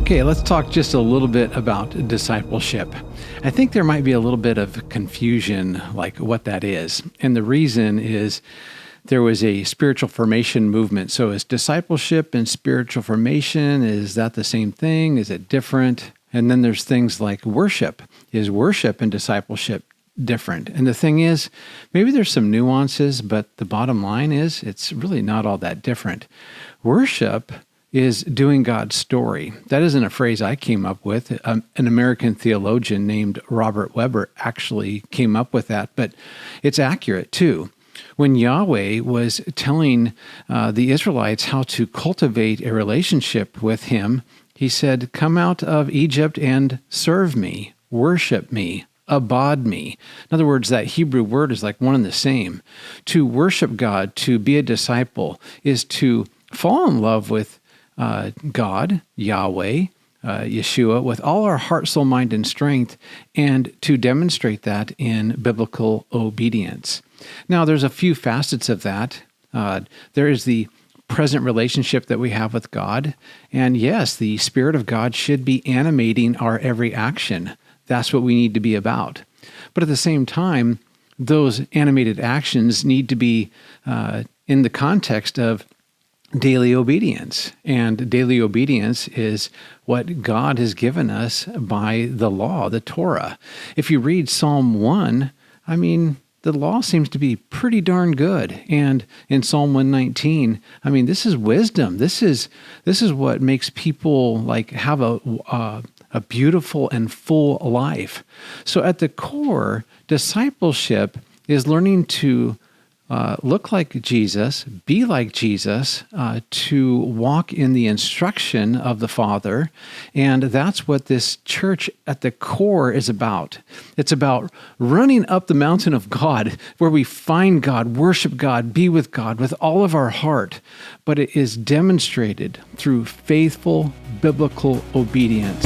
Okay, let's talk just a little bit about discipleship. I think there might be a little bit of confusion, like what that is. And the reason is there was a spiritual formation movement. So is discipleship and spiritual formation, is that the same thing? Is it different? And then there's things like worship. Is worship and discipleship different? And the thing is, maybe there's some nuances, but the bottom line is it's really not all that different. Worship is doing God's story. That isn't a phrase I came up with. An American theologian named Robert Webber actually came up with that, but it's accurate too. When Yahweh was telling the Israelites how to cultivate a relationship with him, he said, "Come out of Egypt and serve me, worship me, abad me." In other words, that Hebrew word is like one and the same. To worship God, to be a disciple, is to fall in love with God, Yahweh, Yeshua, with all our heart, soul, mind, and strength, and to demonstrate that in biblical obedience. Now, there's a few facets of that. There is the present relationship that we have with God, and yes, the Spirit of God should be animating our every action. That's what we need to be about. But at the same time, those animated actions need to be in the context of daily obedience. And daily obedience is what God has given us by the law, the Torah. If you read Psalm 1, the law seems to be pretty darn good. And in Psalm 119, this is wisdom. This is what makes people like have a beautiful and full life. So at the core, discipleship is learning to look like Jesus, be like Jesus, to walk in the instruction of the Father. And that's what this church at the core is about. It's about running up the mountain of God, where we find God, worship God, be with God with all of our heart. But it is demonstrated through faithful biblical obedience.